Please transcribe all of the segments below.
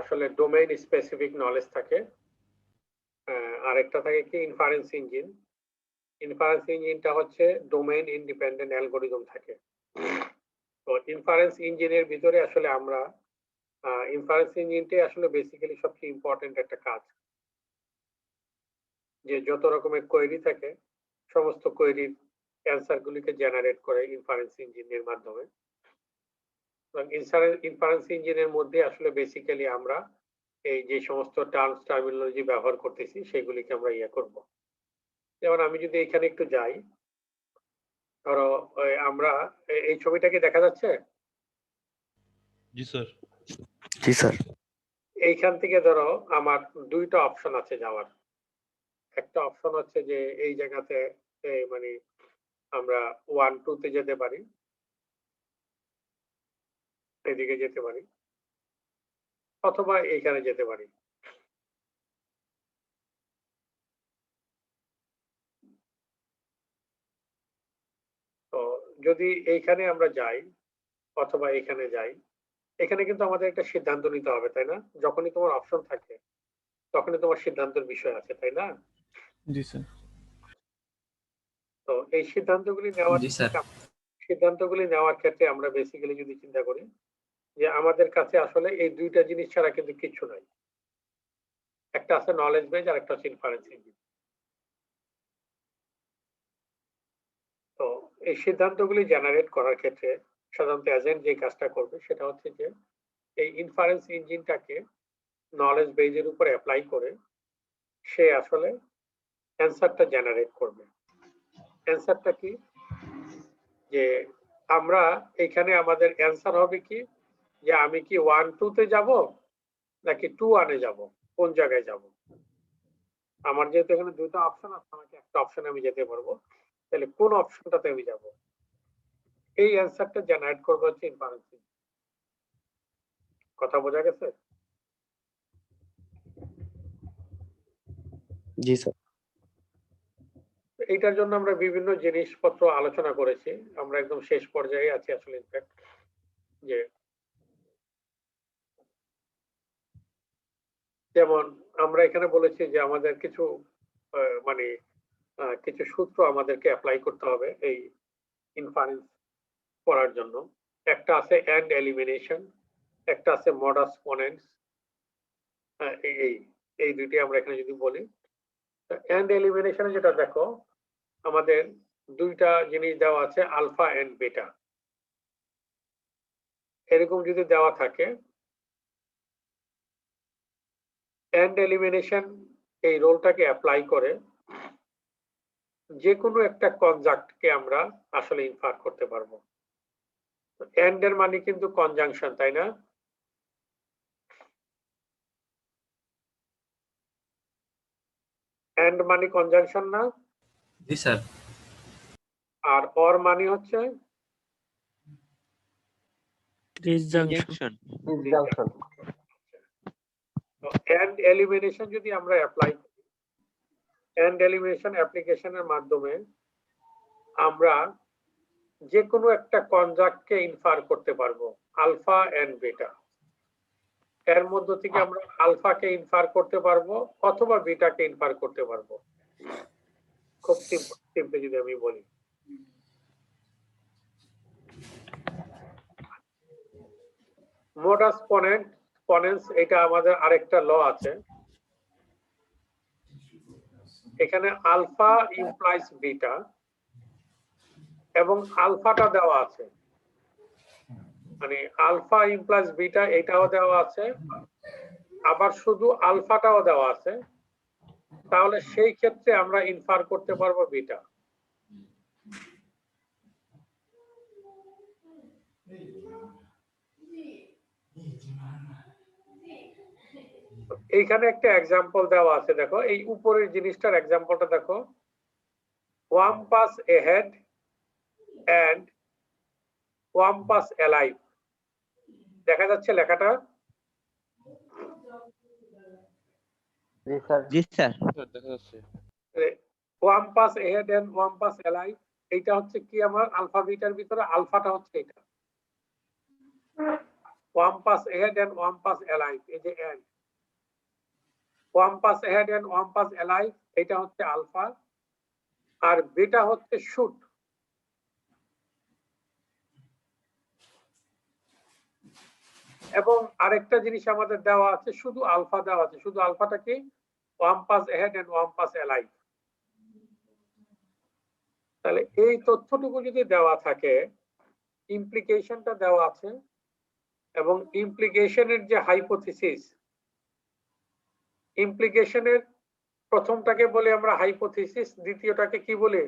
আসলে domain specific knowledge থাকে, আরেকটা থাকে কি ইনফারেন্স ইঞ্জিন। ইনফারেন্স ইঞ্জিনটা হচ্ছে ডোমেইন ইন্ডিপেন্ডেন্ট অ্যালগরিদম থাকে। তো ইনফারেন্স ইঞ্জিনের ভিতরে আসলে আমরা ইনফারেন্স ইঞ্জিনটাই আসলে বেসিক্যালি সবচেয়ে ইম্পর্টেন্ট একটা কাজ, যে যত রকমের কোয়েরি থাকে সমস্ত কোয়েরির অ্যান্সার গুলিকে জেনারেট করে ইনফারেন্স ইঞ্জিনের মাধ্যমে। ইনফারেন্স ইঞ্জিনের মধ্যে আসলে বেসিক্যালি আমরা এই যে সমস্ত টার্মস টার্মিনোলজি ব্যবহার করতেছি সেগুলিকে আমরা করব। যেমন আমি যদি এখানে একটু যাই, ধরো আমরা এই ছবিটাকে দেখা যাচ্ছে? জি স্যার। জি স্যার। এইখান থেকে ধরো আমার দুইটা অপশন আছে যাওয়ার। একটা অপশন হচ্ছে যে এই জায়গাতে মানে আমরা 1 2 তে যেতে পারি, এদিকে যেতে পারি, অথবা এইখানে যেতে পারি। তো যদি এইখানে আমরা যাই অথবা এখানে যাই, এখানে কিন্তু আমাদের একটা সিদ্ধান্ত নিতে হবে, তাই না? যখনই তোমার অপশন থাকে তখনই তোমার সিদ্ধান্তের বিষয় আছে, তাই না? জি স্যার। তো এই সিদ্ধান্তগুলি নেওয়ার ক্ষেত্রে আমরা বেসিক্যালি যদি চিন্তা করি যে আমাদের কাছে আসলে এই দুইটা জিনিস ছাড়া কিন্তু কিছু নাই। একটা আছে নলেজ বেজ আর একটা হচ্ছে ইনফারেন্স ইঞ্জিন। তো এই সিদ্ধান্তগুলি জেনারেট করার ক্ষেত্রে সাধারণত এজেন্ট যে কাজটা করবে সেটা হচ্ছে যে এই ইনফারেন্স ইঞ্জিনটাকে নলেজ বেজের উপর অ্যাপ্লাই করে সে আসলে অ্যান্সারটা জেনারেট করবে। অ্যান্সারটা কি? যে আমরা এখানে আমাদের অ্যান্সার হবে কি, যে আমি কি 1 2 তে যাব নাকি 2 1 এ যাব, কোন জায়গায় যাব। আমার যেহেতু এখানে দুটো অপশন আছে, আমাকে একটা অপশনে আমি যেতে পারবো, তাহলে কোন অপশনটাতে আমি যাব, এই অ্যান্সারটা জেনারেট করবে হচ্ছে ইনফারেন্স। কথা বোঝা গেছে? জি স্যার। এইটার জন্য আমরা বিভিন্ন জিনিসপত্র আলোচনা করেছি, আমরা একদম শেষ পর্যায়ে আছি আসলে। ইনফ্যাক্ট যে যেমন আমরা এখানে বলেছি যে আমাদের কিছু মানে কিছু সূত্র আমাদেরকে অ্যাপ্লাই করতে হবে এই ইনফারেন্স করার জন্য। একটা আছে এন্ড এলিমিনেশন, একটা আছে মডাস পনেন্স। এই এই দুইটি আমরা এখানে যদি বলি, এন্ড এলিমিনেশনে যেটা দেখো আমাদের দুইটা জিনিস দেওয়া আছে, আলফা এন্ড বেটা। এরকম যদি দেওয়া থাকে, এন্ড এলিমিনেশন এই রোলটাকে অ্যাপ্লাই করে যে কোনো একটা কনজাক্টকে আমরা আসলে ইনফার করতে পারবো। এন্ড এর মানে কিন্তু কনজাংশন, তাই না? এন্ড মানে কনজাংশন না? জি স্যার। আর অর মানে হচ্ছে ডিসজাংশন। তো এন্ড এলিমিনেশন যদি আমরা অ্যাপ্লাই করি, এন্ড এলিমিনেশন অ্যাপ্লিকেশনের মাধ্যমে আমরা যে কোনো একটা কনজাক্টকে ইনফার করতে পারবো, আলফা এন্ড বেটা। এর মধ্য থেকে আমরা আলফাকে ইনফার করতে পারবো অথবা বিটাকে ইনফার করতে পারবো। খুব সিম্পল যদি আমি বলি, মডাস পনেন্স এটা আমাদের আরেকটা ল আছে। এখানে আলফা ইমপ্লাইজ বিটা এবং আলফাটা দেওয়া আছে, মানে আলফা ইমপ্লাইজ বিটা এটাও দেওয়া আছে, আবার শুধু আলফাটাও দেওয়া আছে। তাহলে সেই ক্ষেত্রে আমরা ইনফার করতে পারবো বিটা। এইখানে একটা এক্সাম্পল দেওয়া আছে, দেখো এই উপরের জিনিসটার এক্সাম্পলটা দেখো, one pass ahead and one pass alive। দেখা যাচ্ছে লেখাটা? জি স্যার। দেখা যাচ্ছে। one pass ahead and one pass alive, এইটা হচ্ছে কি আমার আলফা বিটার ভিতরে আলফাটা হচ্ছে এটা। One pass ahead and one pass alive, এই যে and one pass ahead and one pass alive, এটা হচ্ছে আলফা, আর বিটা হচ্ছে শুট। এবং আরেকটা জিনিস আমাদের দেওয়া আছে, শুধু আলফা দেওয়া আছে। শুধু আলফাটা কি? One pass ahead and one pass alive. তাহলে এই তথ্যটুকু যদি দেওয়া থাকে, ইমপ্লিকেশনটা দেওয়া আছে, এবং ইমপ্লিকেশনের যে হাইপোথিসিস, ইমপ্লিকেশনের প্রথমটাকে বলি আমরা হাইপোথিসিস, দ্বিতীয়টাকে কি বলি?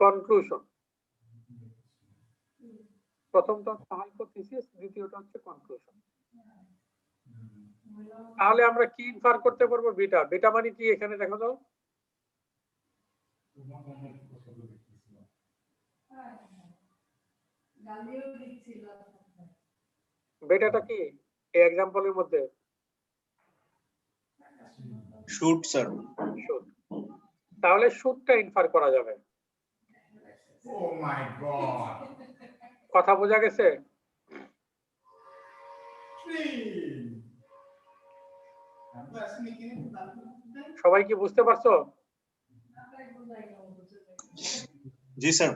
কনক্লুশন। প্রথমটা হচ্ছে হাইপোথিসিস, দ্বিতীয়টা হচ্ছে কনক্লুশন। তাহলে আমরা কি ইনফার করতে পারবো? বিটা। বিটা মানে কি এখানে দেখো তো? বেটাটা কি এই এক্সাম্পলের মধ্যে? Shoot sir. শুট। তাহলে শুটটা ইনফার করা যাবে। Oh my God. কথা বোঝা গেছে? সবাই কি বুঝতে পারছো? জি স্যার।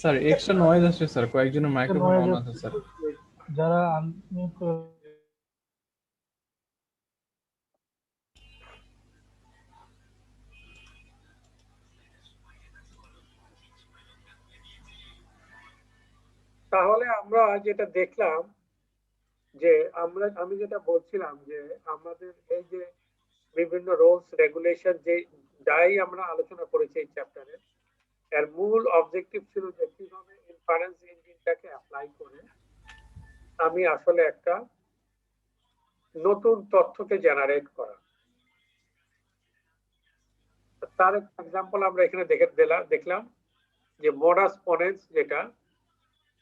স্যার এক্সট্রা নয়েজ আসছে স্যার, কয়েকজনের মাইক্রোফোন অন আছে স্যার। যারা আনমিউট তাহলে আমরা যেটা দেখলাম যে আমি যেটা বলছিলাম যে আমাদের এই যে বিভিন্ন রুলস রেগুলেশন যে যাই আমরা আলোচনা করেছি এই চ্যাপ্টারে, এর মূল অবজেক্টিভ ছিল যে কিভাবে ইনফারেন্স ইঞ্জিনটাকে অ্যাপ্লাই করে আমি আসলে একটা নতুন তথ্যকে জেনারেট করা। তার এক্সাম্পল আমরা এখানে দেখলাম যে মোডাস পনেন্স, যেটা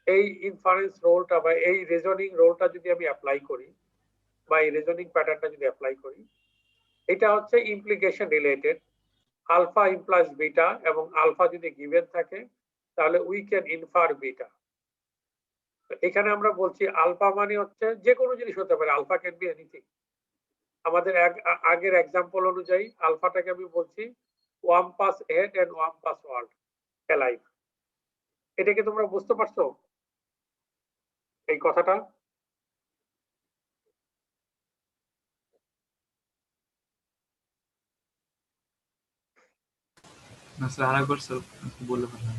এই ইনফারেন্স রোলটা বা এই রিজনিং রোলটা যদি আমি অ্যাপ্লাই করি বা এই রিজনিং প্যাটার্নটা যদি অ্যাপ্লাই করি, এটা হচ্ছে implication related. Alpha implies beta, এবং আলফা যদি গিভেন থাকে তাহলে উই ক্যান ইনফার বিটা। এখানে আমরা বলছি আলফা মানে হচ্ছে যে কোনো জিনিস হতে পারে, আলফা ক্যান বি এনিথিং। আমাদের আগের এক্সাম্পল অনুযায়ী আলফাটাকে আমি বলছি one pass head and one pass world alive. এটাকে তোমরা বুঝতে পারছো এই কথাটা? না স্যার, আরেকবার স্যার বলে ফেলেন।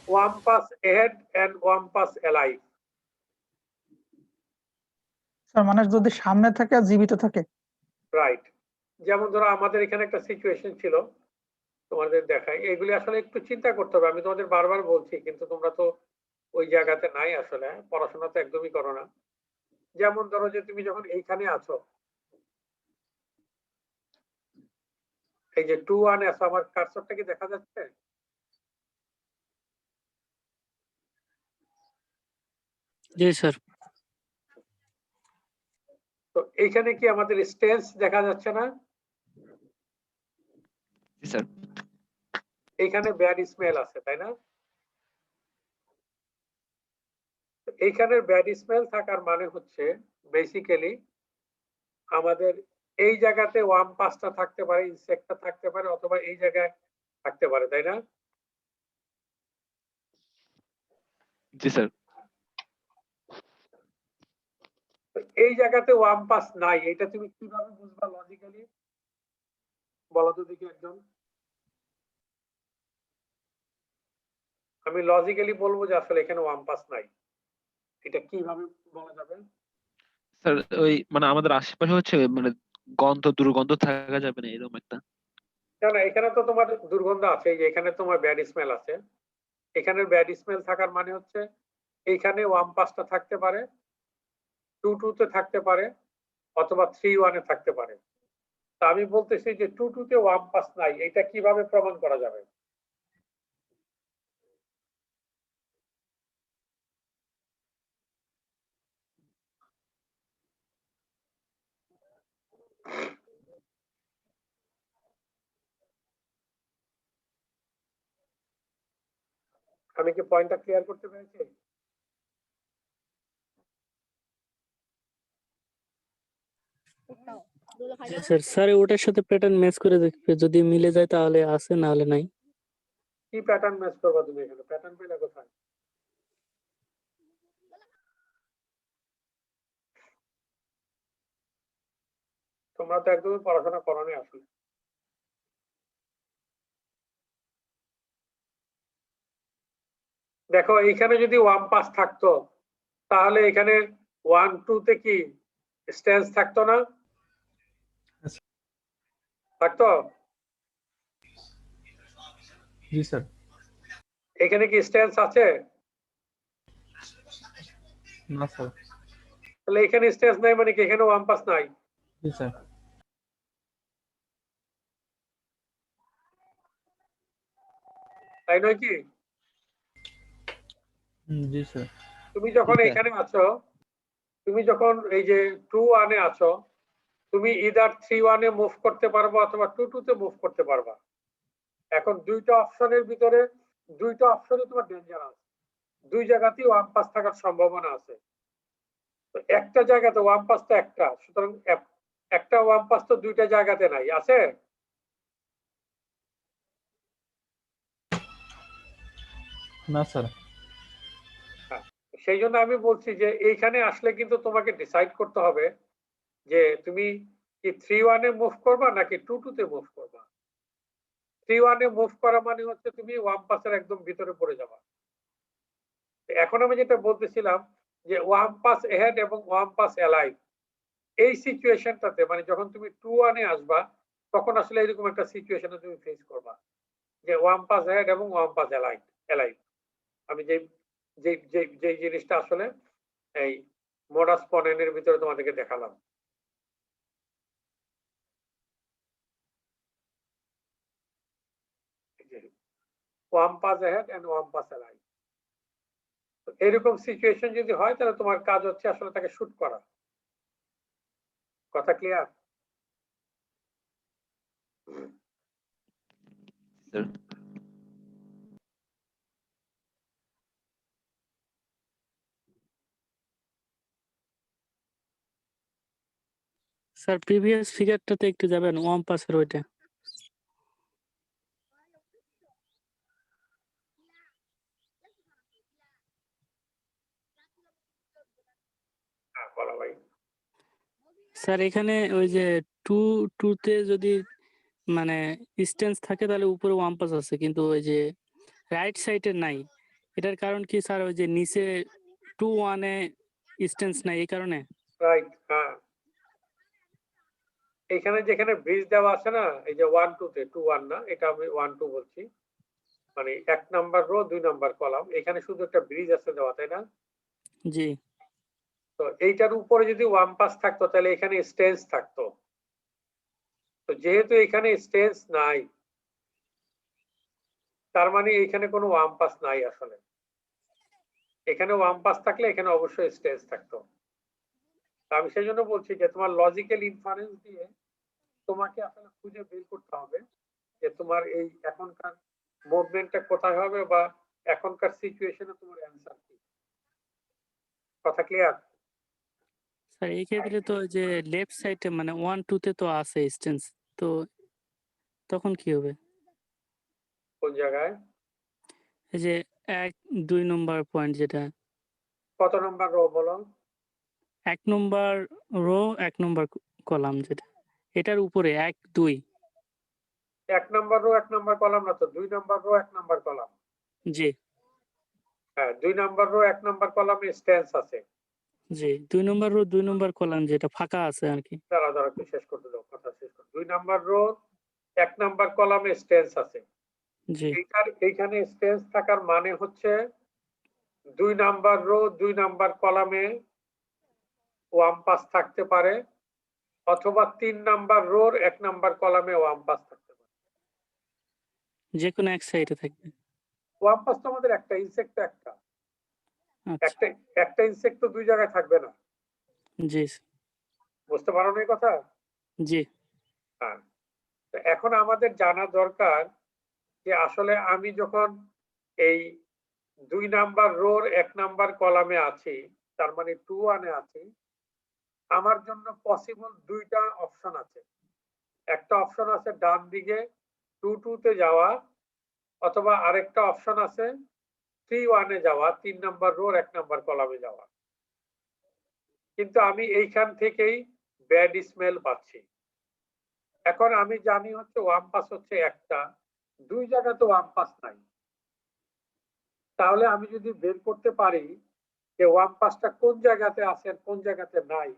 One pass head and one pass alive. Sir মানুষ যদি সামনে থাকে আর জীবিত থাকে। রাইট। যেমন ধরো আমাদের এখানে একটা সিচুয়েশন ছিল, তোমাদের দেখাই। এগুলি আসলে একটু চিন্তা করতে হবে, আমি তোমাদের বারবার বলছি, কিন্তু তোমরা তো ওই জায়গাতে নাই, আসলে পড়াশোনা তো একদমই করো না। যেমন ধরো যে তুমি যখন এইখানে আছো, এই যে 2-1 আছো, আমার কার্সরটা কি দেখা যাচ্ছে? জি স্যার। তো এইখানে কি আমাদের স্টেন্স দেখা যাচ্ছে না? জি স্যার। এইখানে ব্যাড স্মেল আছে, তাই না? এইখানে ব্যাড স্মেল থাকার মানে হচ্ছে বেসিক্যালি আমাদের এই জায়গাতে ওয়াম পাসটা থাকতে পারে, ইনসেক্টটা থাকতে পারে, অথবা এই জায়গায় থাকতে পারে, তাই না? জি স্যার। এই জায়গাতে ওয়াম পাস নাই, এটা তুমি কিভাবে বুঝবা লজিক্যালি? বলো তো দেখি একজন। আমি লজিক্যালি বলবো যে আসলে এখানে ওয়াম পাস নাই, এটা কিভাবে বলা যাবে? স্যার ওই মানে আমাদের আশেপাশে হচ্ছে মানে দুর্গন্ধ থাকা যাবে না এরকম একটা। না না, এখানে তো তোমার দুর্গন্ধ আছে, এই যে এখানে তোমার ব্যাড স্মেল আছে। এখানে ব্যাড স্মেল থাকার মানে হচ্ছে এইখানে ওয়াম পাসটা থাকতে পারে, 2-2 তে থাকতে পারে, অথবা 3-1 এ থাকতে পারে। তা আমি বলতেছি যে 2-2 তে ওয়াম পাস নাই, এটা কিভাবে প্রমাণ করা যাবে? আমি কি পয়েন্টটা ক্লিয়ার করতে পেরেছি? স্যার স্যার ওটার সাথে প্যাটার্ন ম্যাচ করে দেখবে, যদি মিলে যায় তাহলে আছে, না হলে নাই। কি প্যাটার্ন ম্যাচ করবা তুমি এখানে? প্যাটার্ন পেলে কোথায়? তোমরা তো একদমই পড়াশোনা করোনি আসলে। দেখো এইখানে যদি 1 পাস থাকতো তাহলে এখানে 1 2 তে কি স্ট্যান্স থাকতো না? থাকতো? জি স্যার। এখানে কি স্ট্যান্স আছে? না স্যার। তাহলে এখানে স্ট্যান্স নাই মানে কি এখানে 1 পাস নাই? জি স্যার। তাই নয় কি? জি স্যার। তুমি যখন ঠিক আছে। এখানে আছো, তুমি যখন এই যে 2 1 এ আছো, তুমি ইদার 3 1 এ মুভ করতে পারবা অথবা 2 2 তে মুভ করতে পারবা। এখন দুইটা অপশনের ভিতরে দুইটা অপশনে তোমার ডেঞ্জার আছে। দুই জায়গাতেই 1 পাস থাকার সম্ভাবনা আছে। তো একটা জায়গাতে 1 পাস তো একটা, সুতরাং একটা 1 পাস তো দুইটা জায়গাতে নাই, আছে? না স্যার। হ্যাঁ, সেই জন্য আমি বলছি যে এইখানে আসলে কিন্তু তোমাকে ডিসাইড করতে হবে যে তুমি কি 3 1 এ মুভ করবা নাকি 2 2 তে মুভ করবা। 3 1 এ মুভ করা মানে হচ্ছে তুমি 1 পাসের একদম ভিতরে পড়ে যাবা। এখন আমি যেটা বলতেছিলাম যে 1 পাস এহেড এবং 1 পাস অ্যালাইভ, এই সিচুয়েশনটাতে মানে যখন তুমি 2 1 এ আসবা তখন আসলে এরকম একটা সিচুয়েশনে তুমি ফেস করবা যে 1 পাস এহেড এবং 1 পাস অ্যালাইভ। আমি যে জিনিসটা আসলে এই মোডাস পনেনের ভিতরে তোমাদেরকে দেখালাম। One pass ahead and one pass alive. এরকম সিচুয়েশন যদি হয় তাহলে তোমার কাজ হচ্ছে আসলে তাকে শুট করা। কথা ক্লিয়ার? স্যার স্যার প্রিভিয়াস ফিগারটাতে একটু যাবেন, 1 পাসের ওইটা। হ্যাঁ বলো ভাই। স্যার এখানে ওই যে 2 2 তে যদি মানে স্ট্যান্স থাকে তাহলে উপরে 1 পাস আছে, কিন্তু ওই যে রাইট সাইডে নাই। এটার কারণ কি স্যার? ওই যে নিচে 2 1 এ স্ট্যান্স নাই, এই কারণে? রাইট, হ্যাঁ। এখানে যেখানে ব্রিজ দেওয়া আছে না, এই যে 1 2 তে 2 1 না, এটা আমি 1 2 বলছি, মানে 1 নাম্বার রো 2 নাম্বার কলাম, এখানে শুধু একটা ব্রিজ আছে দেওয়া, তাই না? জি। তো এইটার উপরে যদি 1 পাস থাকতো তাহলে এখানে স্টেন্স থাকতো। তো যেহেতু এখানে স্টেন্স নাই তার মানে এখানে কোনো 1 পাস নাই আসলে। এখানে 1 পাস থাকলে এখানে অবশ্যই স্টেন্স থাকতো। আমি সেই জন্য বলছি যে তোমার লজিক্যাল ইনফারেন্স দিয়ে তোমাকে আসলে খুঁজে বের করতে হবে যে তোমার এই এখনকার মুভমেন্টটা কোথায় হবে বা এখনকার সিচুয়েশনে তোমার অ্যান্সার কি। কথা ক্লিয়ার? স্যার এই ক্ষেত্রে তো ওই যে লেফট সাইডে মানে 1 2 তে তো আছে স্ট্যান্স, তো তখন কি হবে? কোন জায়গায়? এই যে 1 2 নম্বর পয়েন্ট যেটা, কত নাম্বার রো বলো? 1 নম্বর রো 1 নম্বর কলাম যেটা, এটার উপরে 1 2। 1 নাম্বার রো 1 নাম্বার কলাম না তো, 2 নাম্বার রো 1 নাম্বার কলাম। জি হ্যাঁ, 2 নাম্বার রো 1 নাম্বার কলামে স্ট্যান্স আছে। জি 2 নম্বর রো 2 নম্বর কলাম যেটা ফাঁকা আছে আর কি। দাঁড়া একটু শেষ করতে দাও, কথা শেষ করো। 2 নাম্বার রো 1 নাম্বার কলামে স্ট্যান্স আছে। জি এইখানে স্ট্যান্স থাকার মানে হচ্ছে 2 নাম্বার রো 2 নাম্বার কলামে 1 পাস থাকতে পারে অথবা 3 নাম্বার রোর 1 নাম্বার কলামে 1 পাস থাকতে পারে। যে কোনো এক সাইডে থাকবে। 1 পাস তো আমাদের একটা ইনসেক্ট, আচ্ছা একটা ইনসেক্ট তো দুই জায়গায় থাকবে না। জি বুঝতে পারো না এই কথা? জি হ্যাঁ। তো এখন আমাদের জানা দরকার যে আসলে আমি যখন এই 2 নাম্বার রোর 1 নাম্বার কলামে আছি, তার মানে 2 1 এ আছি, আমার জন্য পসিবল দুইটা অপশন আছে। একটা অপশন আছে ডান দিকে 2 2 তে যাওয়া, অথবা আরেকটা অপশন আছে 3 1 এ যাওয়া, 3 নাম্বার রোর 1 নাম্বার কলামে যাওয়া। কিন্তু আমি এইখান থেকেই ব্যাড স্মেল পাচ্ছি। এখন আমি জানি হচ্ছে ওয়াম পাস হচ্ছে একটা, দুই জায়গাতে ওয়াম পাস নাই। তাহলে আমি যদি বের করতে পারি যে ওয়াম পাসটা কোন জায়গাতে আছে আর কোন জায়গাতে নাই,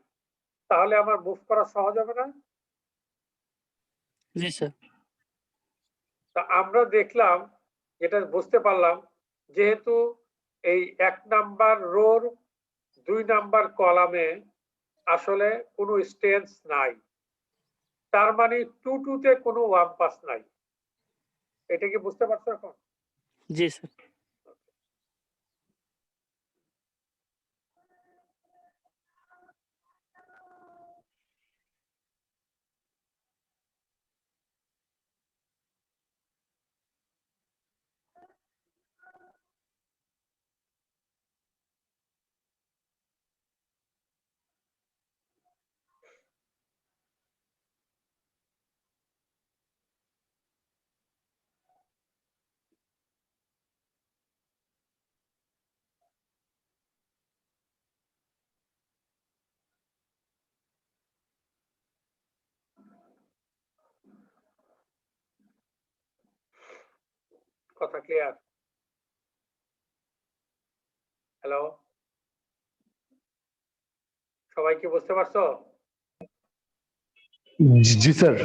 তাহলে আমার মুভ করা সহজ হবে না? জি স্যার। তা আমরা দেখলাম, যেটা বুঝতে পারলাম, যেহেতু এই 1 নাম্বার রোর 2 নাম্বার কলামে আসলে কোনো স্টেন্স নাই, তার মানে 2 2 তে কোনো ওয়াম পাস নাই। এটা কি বুঝতে পারছো এখন? জি স্যার। কথা ক্লিয়ার? হ্যালো, সবাই কি বুঝতে পারছো? জি স্যার।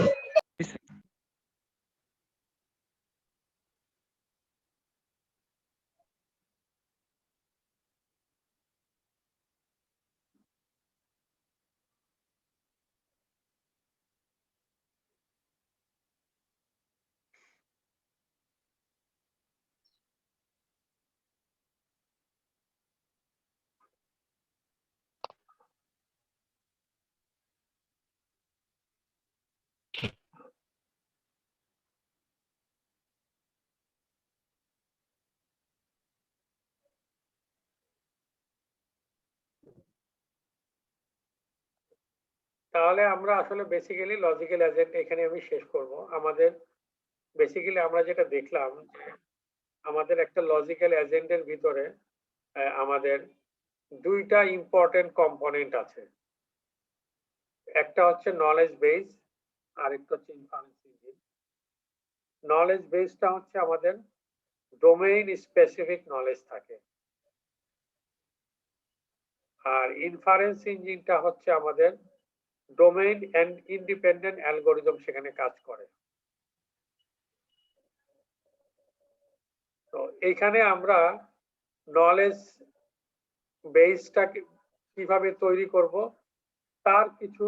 তাহলে আমরা আসলে বেসিক্যালি লজিক্যাল এজেন্ট এখানে আমি শেষ করব। আমাদের বেসিক্যালি আমরা যেটা দেখলাম, আমাদের একটা লজিক্যাল এজেন্টের ভিতরে আমাদের দুইটা ইম্পর্টেন্ট কম্পোনেন্ট আছে। একটা হচ্ছে নলেজ বেস, আর একটা হচ্ছে ইনফারেন্স ইঞ্জিন। নলেজ বেসটা হচ্ছে আমাদের ডোমেইন স্পেসিফিক নলেজ থাকে, আর ইনফারেন্স ইঞ্জিনটা হচ্ছে আমাদের ডোমেইন এন্ড ইন্ডিপেন্ডেন্ট অ্যালগোরিদম সেখানে কাজ করে। তো এইখানে আমরা নলেজ বেসটা কিভাবে তৈরি করব তার কিছু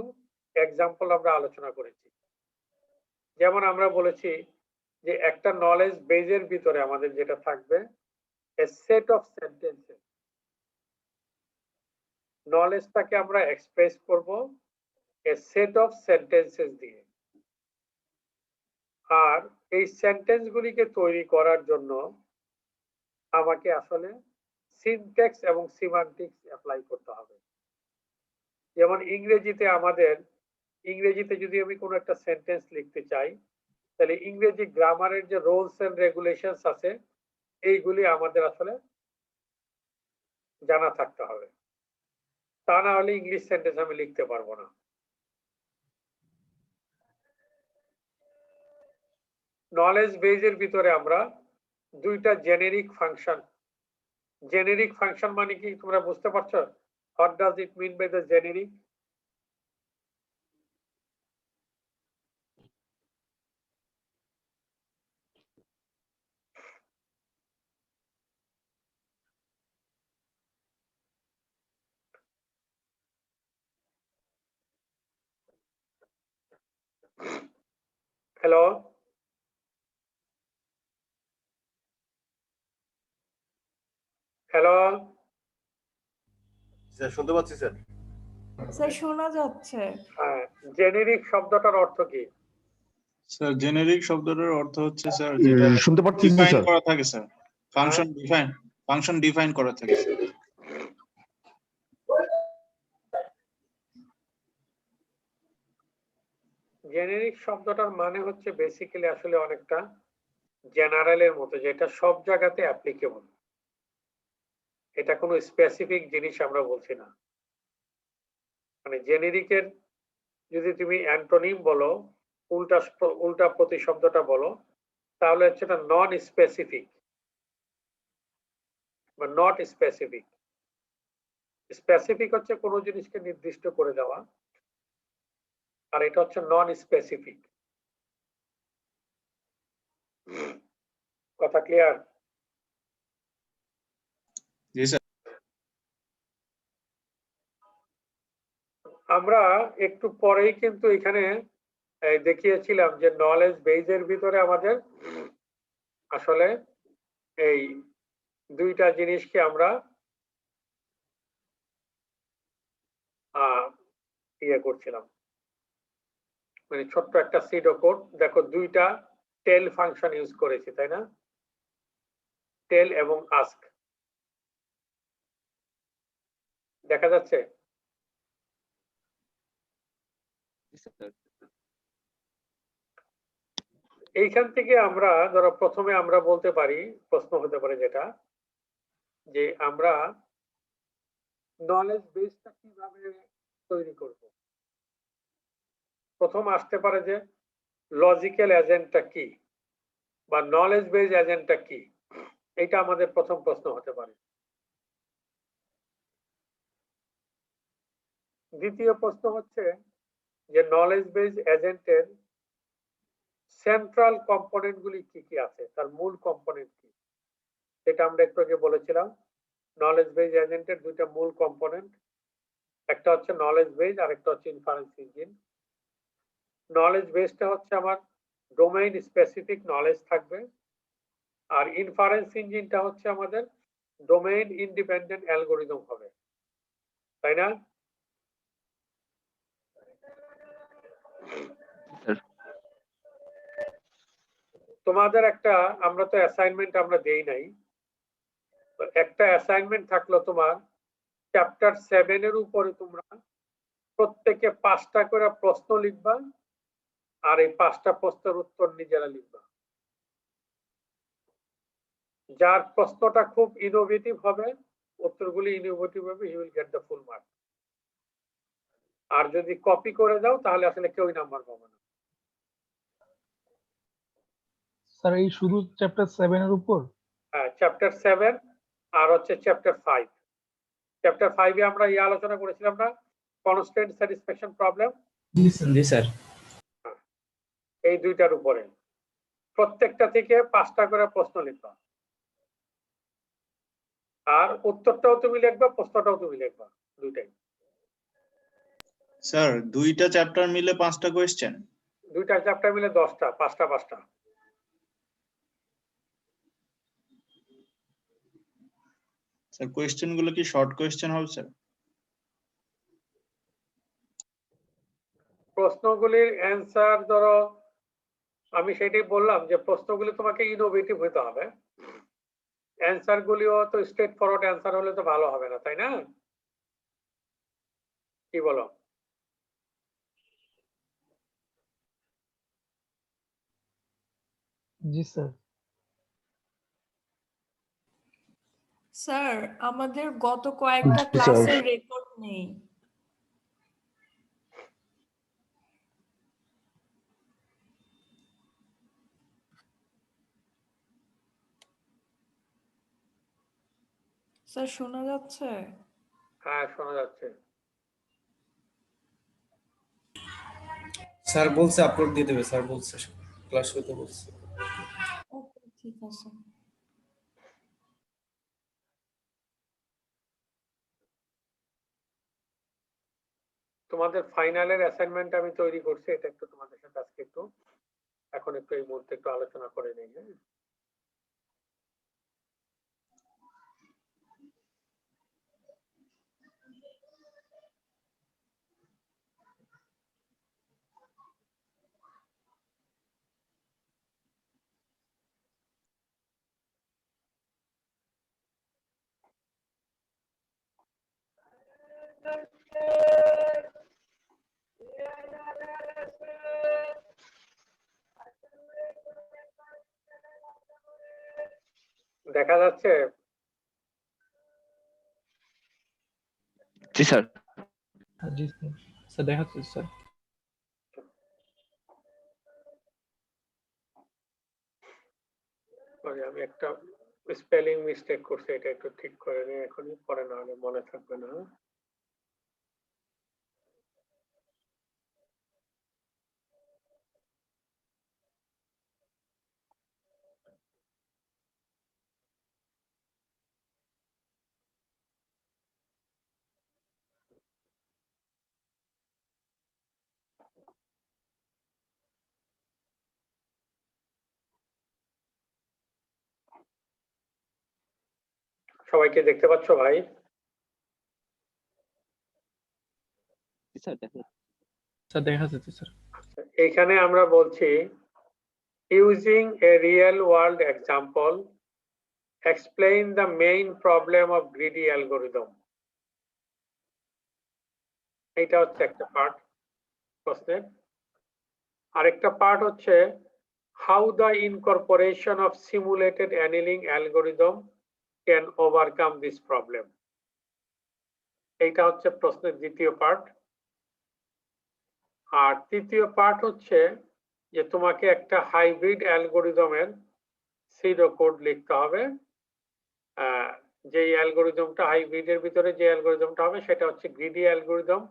এক্সাম্পল আমরা আলোচনা করেছি। যেমন আমরা বলেছি যে একটা নলেজ বেজের ভিতরে আমাদের যেটা থাকবে এ সেট অফ সেন্টেন্সেস, নলেজটাকে আমরা এক্সপ্রেস করব এ সেট অফ সেন্টেন্সেস দিয়ে। আর এই সেন্টেন্স গুলিকে তৈরি করার জন্য আমাকে আসলে সিনট্যাক্স এবং সিমান্টিক্স অ্যাপ্লাই করতে হবে। যেমন ইংরেজিতে যদি আমি কোনো একটা সেন্টেন্স লিখতে চাই, তাহলে ইংরেজি গ্রামারের যে রুলস এন্ড রেগুলেশনস আছে এইগুলি আমাদের আসলে জানা থাকতে হবে, তা না হলে ইংলিশ সেন্টেন্স আমি লিখতে পারবো না। নলেজ বেজের ভিতরে আমরা দুইটা জেনেরিক ফাংশন মানে কি তোমরা বুঝতে পারছো? What does it mean by the generic? Hello, hello, sir শুনতে পাচ্ছি স্যার। স্যার শোনা যাচ্ছে। হ্যাঁ, জেনেরিক শব্দটার অর্থ কি? স্যার জেনেরিক শব্দটার অর্থ হচ্ছে স্যার যেটা শুনতে পাচ্ছি ডিফাইন স্যার। করা থাকে স্যার, ফাংশন ফাংশন ডিফাইন করা থাকে স্যার। জেনেরিক শব্দটার মানে হচ্ছে বেসিক্যালি আসলে অনেকটা জেনারেলের মতো, যেটা সব জায়গাতে অ্যাপ্লিকেবল। এটা কোনো স্পেসিফিক জিনিস আমরা বলছি না। মানে জেনেরিকের যদি তুমি অ্যান্টোনিম বলো, উল্টা প্রতিশব্দটা বলো, তাহলে হচ্ছে এটা নন স্পেসিফিক বা নট স্পেসিফিক। স্পেসিফিক হচ্ছে কোনো জিনিসকে নির্দিষ্ট করে দেওয়া, আর এটা হচ্ছে নন স্পেসিফিক। কথা ক্লিয়ার? জি স্যার। আমরা একটু পরেই কিন্তু এখানে দেখিয়েছিলাম যে নলেজ বেজের ভিতরে আমাদের আসলে এই দুইটা জিনিসকে আমরা ইয়ে করছিলাম, মানে ছোট্ট একটা সিডো কোড। দেখো দুইটা টেল ফাংশন ইউজ করেছি, তাই না? টেল এবং আস্ক দেখা যাচ্ছে। এইখান থেকে আমরা ধরো প্রথমে আমরা বলতে পারি, প্রশ্ন হতে পারে যেটা, যে আমরা নলেজ বেসটা কিভাবে তৈরি করব। প্রথম আসতে পারে যে লজিক্যাল এজেন্টটা কি বা নলেজ বেস এজেন্টটা কি, এটা আমাদের প্রথম প্রশ্ন হতে পারে। দ্বিতীয় প্রশ্ন হচ্ছে যে নলেজ বেস এজেন্টের সেন্ট্রাল কম্পোনেন্ট গুলি কি কি আছে, তার মূল কম্পোনেন্ট কি। এটা আমরা একটু আগে বলেছিলাম, নলেজ বেস এজেন্টের দুইটা মূল কম্পোনেন্ট, একটা হচ্ছে নলেজ বেস আর একটা হচ্ছে ইনফারেন্স ইঞ্জিন। নলেজ বেসটা হচ্ছে আমার ডোমেইন স্পেসিফিক নলেজ থাকবে, আর ইনফারেন্স ইঞ্জিনটা হচ্ছে আমাদের ডোমেইন ইন্ডিপেন্ডেন্ট অ্যালগোরিদম হবে, তাই না? তোমাদের একটা, আমরা তো অ্যাসাইনমেন্ট আমরা দেই নাই, একটা অ্যাসাইনমেন্ট থাকলো তোমার চ্যাপ্টার 7 এর উপরে। তোমরা প্রত্যেকে 5টা করে প্রশ্ন লিখবা, আর এই 5টা প্রশ্নের উত্তর নিজেরা লিখবা। যার প্রশ্নটা খুব ইনোভেটিভ হবে, উত্তরগুলি ইনোভেটিভ হবে, he will get the full mark. আর যদি কপি করে দাও তাহলে আসলে কেউই নাম্বার পাবে না। স্যার এই শুধু চ্যাপ্টার 7 এর উপর? হ্যাঁ, চ্যাপ্টার 7 আর হচ্ছে চ্যাপ্টার 5। চ্যাপ্টার 5 এ আমরা এই আলোচনা করেছিলাম না, কনস্ট্যান্ট স্যাটিসফ্যাকশন প্রবলেম। জি স্যার। এই দুইটার উপরে প্রত্যেকটা থেকে 5টা করে প্রশ্ন লিখবা, আর উত্তরটাও তুমি লিখবা, প্রশ্নটাও তুমি লিখবা, দুইটাই। স্যার দুইটা চ্যাপ্টার মিলে 5টা কোয়েশ্চেন? দুইটা চ্যাপ্টার মিলে 10টা, 5টা 5টা। স্যার কোয়েশ্চেন গুলো কি শর্ট কোয়েশ্চেন হবে স্যার? প্রশ্নগুলির অ্যান্সার ধরো, আমি সেটাই বললাম যে প্রশ্নগুলি তোমাকে ইনোভেটিভ হতে হবে। অ্যান্সার গুলিও তো স্ট্রেট ফরওয়ার্ড অ্যান্সার হলে তো ভালো হবে না, তাই না? কি বলো? জি স্যার। স্যার আমাদের গত কয়েকটা ক্লাসের রেকর্ড নেই। স্যার শোনা যাচ্ছে? হ্যাঁ, শোনা যাচ্ছে। স্যার বলছে আপলোড দিয়ে দেবে, স্যার বলছে ক্লাস হতে বলছে। ওকে, ঠিক আছে। তোমাদের ফাইনালের অ্যাসাইনমেন্ট আমি তৈরি করছি, এটা একটু তোমাদের সাথে আজকে একটু এখন একটু এই মুহূর্তে একটু আলোচনা করে নিই। হ্যাঁ, দেখা যাচ্ছে? জি স্যার। জি স্যার, স্যার দেখাচ্ছে স্যার। আমি একটা স্পেলিং মিস্টেক করছি, এটা একটু ঠিক করে নিই এখনই, পরে না হলে মনে থাকবে না। সবাইকে দেখতে পাচ্ছ ভাই? স্যার দেখেন। স্যার দেখা যাচ্ছে স্যার। এখানে আমরা বলছি using a real world example explain the main problem of greedy algorithm. এটা হচ্ছে একটা পার্ট প্রশ্নের। আরেকটা পার্ট হচ্ছে how the incorporation of simulated annealing algorithm can overcome this problem. এইটা হচ্ছে প্রশ্নের দ্বিতীয় পার্ট। আর তৃতীয় পার্ট হচ্ছে যে তোমাকে একটা হাইব্রিড অ্যালগোরিদমের সিডো কোড লিখতে হবে। যে অ্যালগোরিদমটা হাইব্রিডের ভিতরে যে অ্যালগোরিদমটা হবে সেটা হচ্ছে গ্রিডি অ্যালগোরিদম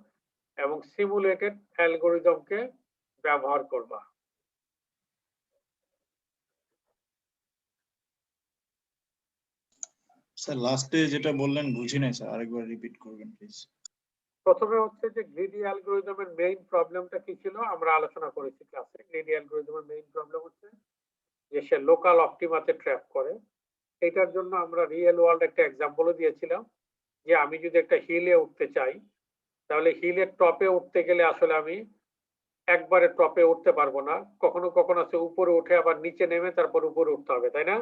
এবং সিমুলেটেড অ্যালগোরিদমকে ব্যবহার করবা। স্যার লাস্টে যেটা বললেন বুঝি নাই স্যার, আরেকবার রিপিট করবেন প্লিজ। প্রথমে হচ্ছে যে গ্রিডি অ্যালগোরিদমের মেইন প্রবলেমটা কি ছিল আমরা আলোচনা করেছি ক্লাসে। গ্রিডি অ্যালগোরিদমের মেইন প্রবলেম হচ্ছে যে সে লোকাল অপটিমাতে ট্র্যাপ করে। এটার জন্য আমরা রিয়েল ওয়ার্ল্ড একটা এক্সাম্পলও দিয়েছিলাম যে আমি যদি একটা হিলে উঠতে চাই তাহলে হিলের টপে উঠতে গেলে আসলে আমি একবারে টপে উঠতে পারবো না, কখনো কখনো আছে উপরে উঠে আবার নিচে নেমে তারপর উপরে উঠতে হবে, তাই না?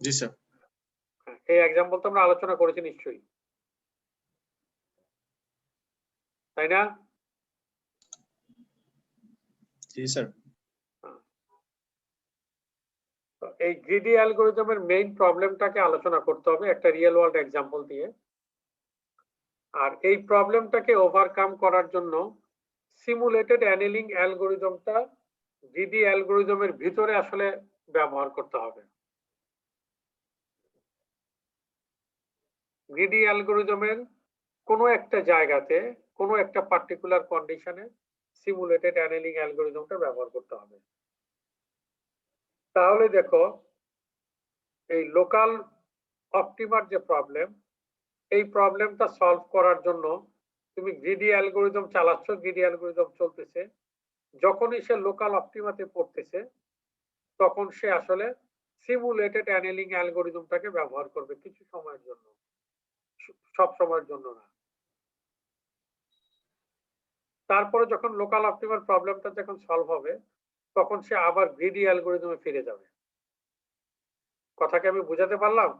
জি স্যার। এই এক্সাম্পল তো আমরা আলোচনা করেছি নিশ্চয়ই, তাই না? জি স্যার। এই গ্রিডি অ্যালগোরিদমের মেইন প্রবলেমটাকে আলোচনা করতে হবে একটা রিয়েল ওয়ার্ল্ড এক্সাম্পল দিয়ে। আর এই প্রবলেমটাকে ওভারকাম করার জন্য সিমুলেটেড অ্যানেলিং অ্যালগোরিদমটা গ্রিডি অ্যালগোরিদমের ভিতরে আসলে ব্যবহার করতে হবে। গ্রিডি অ্যালগোরিদমের কোনো একটা জায়গাতে কোনো একটা পার্টিকুলার কন্ডিশনে সিমুলেটেড অ্যানেলিং অ্যালগোরিদমটা ব্যবহার করতে হবে। তাহলে দেখো এই লোকাল অপটিমার যে প্রবলেম, এই প্রবলেমটা সলভ করার জন্য তুমি গ্রিডি অ্যালগোরিদম চালাচ্ছ, গ্রিডি অ্যালগোরিদম চলতেছে, যখনই সে লোকাল অপটিমাতে পড়তেছে তখন সে আসলে সিমুলেটেড অ্যানেলিং অ্যালগোরিদমটাকে ব্যবহার করবে কিছু সময়ের জন্য, সব সময়ের জন্য না। তারপরে যখন লোকাল অপটিমার প্রবলেমটা যখন সলভ হবে তখন সে আবার গ্রিডি অ্যালগোরিদমে ফিরে যাবে। কথাকে আমি বুঝাতে পারলাম?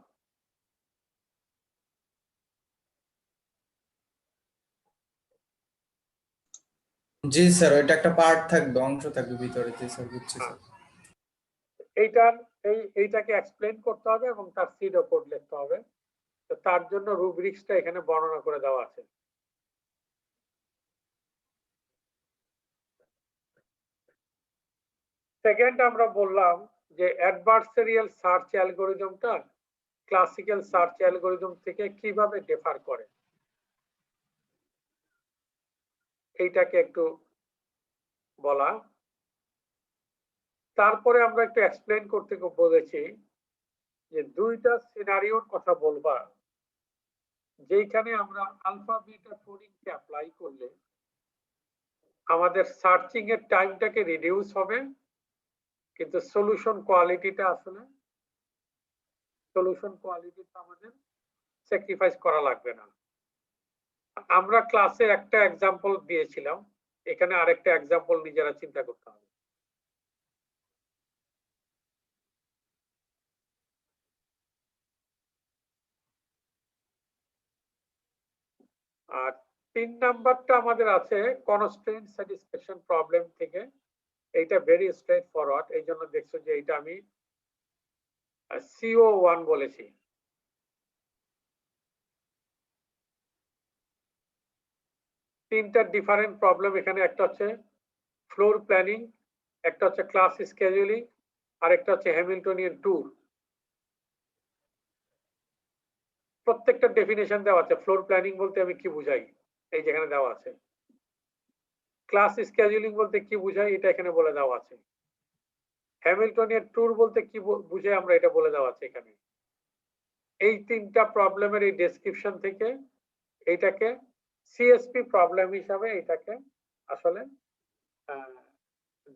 জি স্যার, ওইটা একটা পার্ট থাকবে, অংশ থাকবে ভিতরে। জি স্যার, বুঝছি স্যার। এইটাকে এক্সপ্লেইন করতে হবে এবং তার সিডো কোড লিখতে হবে। তো তার জন্য রুব্রিক্সটা এখানে বর্ণনা করে দেওয়া আছে। সেকেন্ড আমরা বললাম যে অ্যাডভার্সারিয়াল সার্চ অ্যালগোরিদমটা ক্লাসিক্যাল সার্চ অ্যালগোরিদম থেকে কিভাবে ডিফার করে, এইটাকে একটু বলা। তারপরে আমরা একটু এক্সপ্লেইন করতে বলেছি যে দুইটা সিনারিওর কথা বলবা যেখানে আমরা আলফা বিটা কোডিংকে অ্যাপ্লাই করলে আমাদের সার্চিং এর টাইমটাকে রিডিউস হবে কিন্তু সলিউশন কোয়ালিটিটা আমাদের স্যাক্রিফাইস করা লাগবে না। আমরা ক্লাসে একটা এক্সাম্পল দিয়েছিলাম, এখানে আরেকটা এক্সাম্পল নিজেরা চিন্তা করতে হবে। আর 3 নাম্বারটা আমাদের আছে কনস্ট্রেন্ট স্যাটিসফ্যাকশন প্রবলেম থেকে। এইটা ভেরি স্ট্রেট ফরওয়ার্ড, এই জন্য দেখছো যে এইটা আমি CO1 বলেছি। তিনটা ডিফারেন্ট প্রবলেম এখানে, একটা হচ্ছে ফ্লোর প্ল্যানিং, একটা হচ্ছে ক্লাস স্কেজুলিং, আর একটা হচ্ছে হ্যামিল্টনিয়ান ট্যুর। প্রত্যেকটা ডেফিনেশন দেওয়া আছে। ফ্লোর প্ল্যানিং বলতে আমি কি বুঝাই, এই যেখানে দেওয়া আছে। ক্লাস স্কেজুলিং বলতে কি বুঝাই, এটা এখানে বলে দেওয়া আছে। হ্যামিল্টনিয়ান ট্যুর বলতে কি বুঝাই আমরা, এটা বলে দেওয়া আছে এখানে। এই তিনটা প্রবলেমের এই ডেসক্রিপশন থেকে এইটাকে সিএসপি প্রবলেম হিসাবে এটাকে আসলে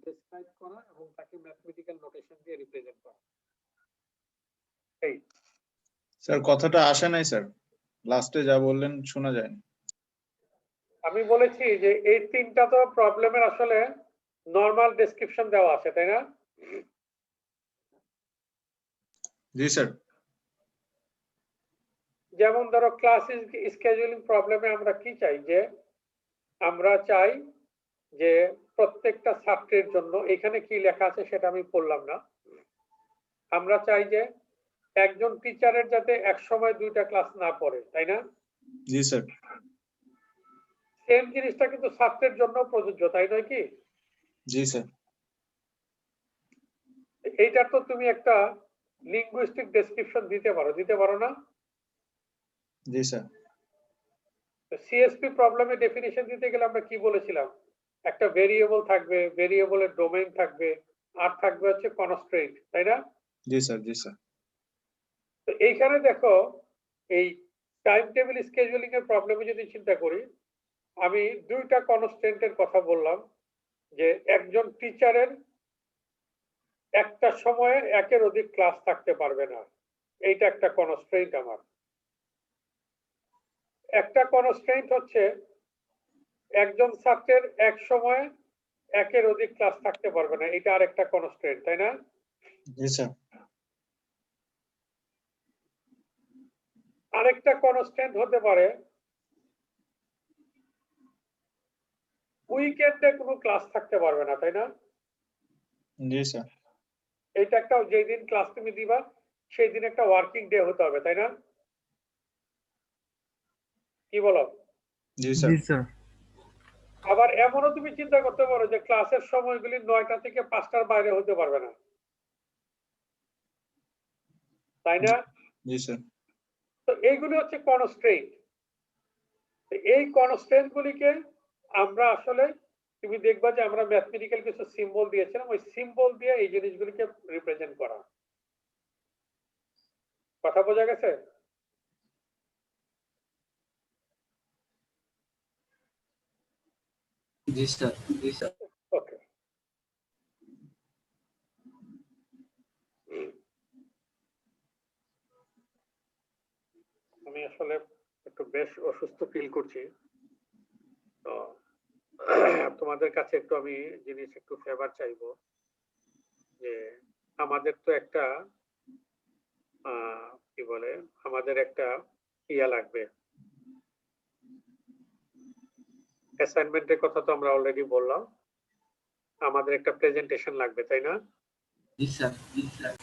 ডেসক্রাইব করা এবং তাকে ম্যাথমেটিক্যাল নোটেশন দিয়ে রিপ্রেজেন্ট করা। এই স্যার কথাটা আসে নাই স্যার, লাস্টে যা বললেন শোনা যায়নি। আমি বলেছি যে এই তিনটা তো প্রবলেমের আসলে নরমাল ডেসক্রিপশন দেওয়া আছে, তাই না? জি স্যার। যেমন ধরো ক্লাস স্কেজুলিং প্রবলেমে আমরা কি চাই, যে আমরা চাই যে প্রত্যেকটা ছাত্রের জন্য, এখানে কি লেখা আছে সেটা আমি পড়লাম না, আমরা চাই যে একজন টিচারের যাতে এক সময় দুইটা ক্লাস না পড়ে, তাই না? জি স্যার। সেম জিনিসটা কিন্তু ছাত্রের জন্য প্রযোজ্য, তাই নয় কি? জি স্যার। এইটা তো তুমি একটা লিঙ্গুইস্টিক ডেসক্রিপশন দিতে পারো না? জি স্যার। সিএসপি প্রবলেমে ডেফিনিশন দিতে গেলে আমরা কি বলেছিলাম, একটা ভেরিয়েবল থাকবে, ভেরিয়েবলের ডোমেইন থাকবে, আর থাকবে হচ্ছে কনস্ট্রেন্ট, তাই না? জি স্যার। জি স্যার। তো এইখানে দেখো, এই টাইম টেবিল স্কেজুলিং এর প্রবলেমে যদি চিন্তা করি, আমি দুইটা কনস্ট্রেন্টের কথা বললাম, যে একজন টিচারের একটা সময়ে একের অধিক ক্লাস থাকতে পারবে না, এইটা একটা কনস্ট্রেন্ট আমার। একটা কনস্ট্রেন্ট হচ্ছে একজন ছাত্রের এক সময়ে একের অধিক ক্লাস থাকতে পারবে না, এটা আরেকটা কনস্ট্রেন্ট, তাই না? জি স্যার। আরেকটা কনস্ট্যান্ট হতে পারে উইকেন্ডে কোনো ক্লাস থাকতে পারবে না, তাই না? জি স্যার। এইটা একটা, যেই দিন ক্লাস তুমি দিবা সেই দিন একটা ওয়ার্কিং ডে হতে হবে, তাই না? কি বলো? জি স্যার। জি স্যার। আবার এমনও তুমি চিন্তা করতে পারো যে ক্লাসের সময়গুলি 9টা থেকে 5টার বাইরে হতে পারবে না, তাই না? জি স্যার। তো এইগুলি হচ্ছে কনস্ট্রেন্ট। এই কনস্ট্রেন্ট গুলিকে আমরা আসলে, তুমি দেখবা যে আমরা ম্যাথমেটিক্যাল কিছু সিম্বল দিয়েছিলাম, ওই সিম্বল দিয়ে এই জিনিসগুলিকে রিপ্রেজেন্ট করা। কথা বোঝা গেছে? জি স্যার। জি স্যার। ওকে। আমি আসলে একটু বেশ অসুস্থ ফিল করছি, তো তোমাদের কাছে একটু আমি জিনিস একটু ফেভার চাইবো, যে আমাদের তো একটা কি বলে, আমাদের একটা ইয়া লাগবে, অ্যাসাইনমেন্টের কথা তো আমরা অলরেডি বললাম, আমাদের একটা প্রেজেন্টেশন লাগবে, তাই না? জি স্যার। জি স্যার।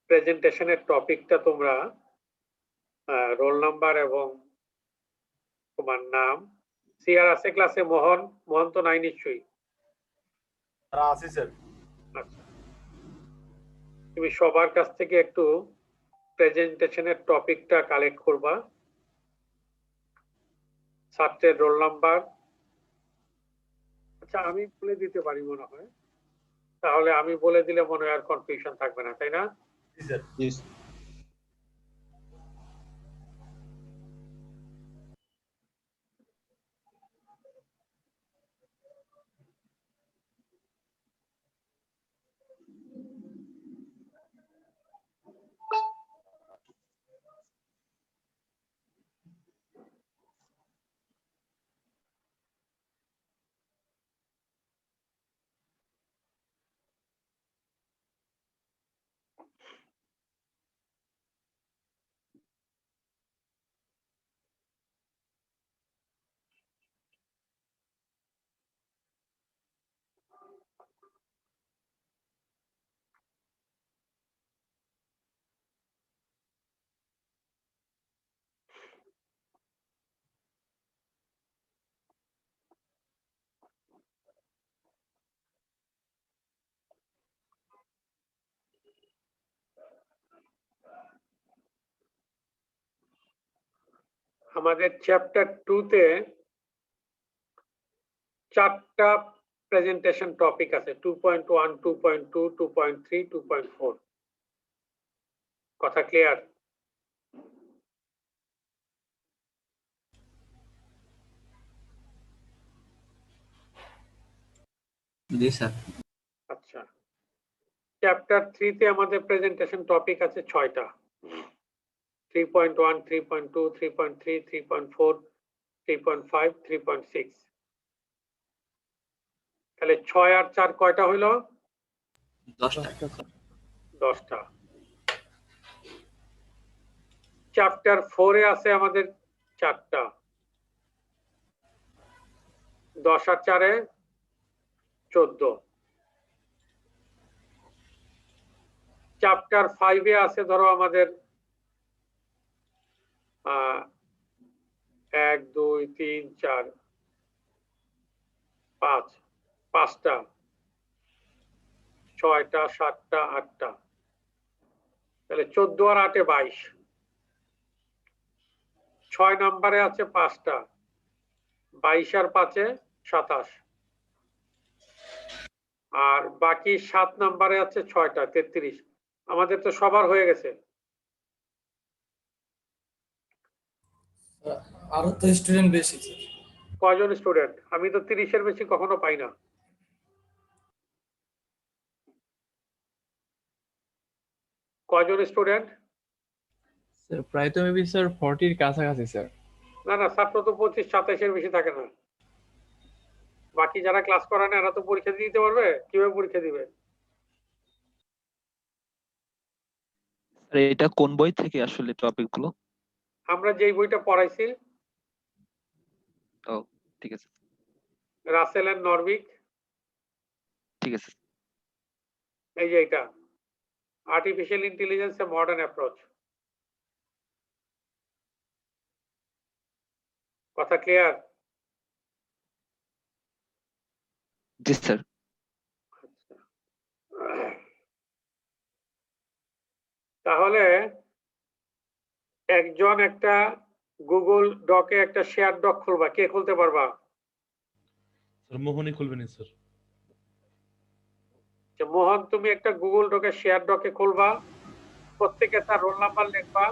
প্রেজেন্টেশনের টপিকটা তোমরা রোল নাম্বার এবং তোমার নাম, সিআর আছে ক্লাসে? মোহন তো নাই নিশ্চয়ই? আছে স্যার। আচ্ছা, তুমি সবার কাছ থেকে একটু প্রেজেন্টেশনের টপিকটা কালেক্ট করবা, ছাত্রের রোল নাম্বার। আচ্ছা, আমি বলে দিতে পারি মনে হয়, তাহলে আমি বলে দিলে মনে হয় আর কনফিউশন থাকবে না, তাই না? জি স্যার। জি। আমাদের চ্যাপ্টার 2 তে 4টা প্রেজেন্টেশন টপিক আছে, 2.1, 2.2, 2.3, 2.4। কথা ক্লিয়ার? জি স্যার। আচ্ছা, চ্যাপ্টার 3 তে আমাদের প্রেজেন্টেশন টপিক আছে 6টা, 3.1, 3.2, 3.3, 3.4, 3.5, 3.6। তাহলে 6 আর 4 কয়টা হইলো? 10টা। চ্যাপ্টার 4 এ আছে আমাদের 4টা, 10 আর 4 এ 14। চ্যাপ্টার 5 এ আছে ধরো আমাদের 1, 2, 3, 4, 5টা, 6টা, 7টা, 8টা। তাহলে 14 আর 8 এ 22। 6 নম্বরে আছে 5টা, 22 আর 5 এ 27। আর বাকি 7 নম্বরে আছে 6টা, 33। আমাদের তো সবার হয়ে গেছে। আরো তো স্টুডেন্ট বেশি স্যার। কয়জন স্টুডেন্ট? আমি তো 30-এর বেশি কখনো পাই না। কয়জন স্টুডেন্ট? স্যার প্রায় তো মেবি স্যার 40 এর কাছাকাছি স্যার। না না, ছাত্র তো 25-27-এর বেশি থাকে না। বাকি যারা ক্লাস করান এরা তো পরীক্ষা দিতে পারবে, কিভাবে পরীক্ষা দিবে? এটা কোন বই থেকে আসলে টপিক গুলো? আমরা যেই বইটা পড়াইছি, ও ঠিক আছে, রাসেল এন্ড নরভিক, ঠিক আছে। এই যে এটা artificial intelligence a modern approach. কথা ক্লিয়ার? জি স্যার। তাহলে একজন একটা গুগল ডকে একটা শেয়ার ডক খুলবা, কে খুলতে পারবা? স্যার মোহনই খুলবেন স্যার। যে মোহন, তুমি একটা গুগল ডকে শেয়ার ডকে খুলবা, প্রত্যেকে তার রোল নাম্বার লিখবা,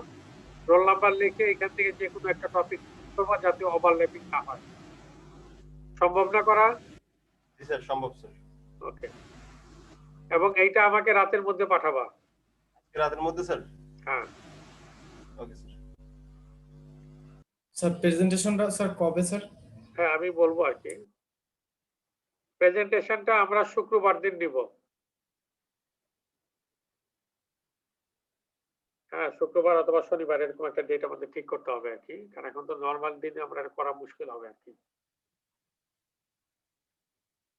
রোল নাম্বার লিখে এখান থেকে যে কোনো একটা টপিক করবা যাতে ওভারল্যাপিং না হয়। সম্ভব না করা? জি স্যার, সম্ভব স্যার। ওকে, এবং এইটা আমাকে রাতের মধ্যে পাঠাবা। রাতের মধ্যে স্যার? হ্যাঁ। Okay sir. স্যার প্রেজেন্টেশনটা স্যার কবে স্যার? হ্যাঁ, আমি বলবো আর কি। প্রেজেন্টেশনটা আমরা শুক্রবার দিন নিব। হ্যাঁ, শুক্রবার অথবা শনিবার, এরকম একটা ডেট আমাদের ঠিক করতে হবে আর কি, কারণ এখন তো নর্মাল দিনে আমরা এটা করা মুশকিল হবে আর কি।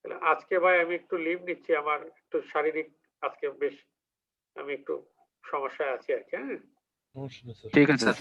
তাহলে আজকে ভাই আমি একটু লিভ নিচ্ছি, আমার একটু শারীরিক আজকে বেশ আমি একটু সমস্যায় আছি আর কি। হ্যাঁ, নমস্কার স্যার। ঠিক আছে স্যার।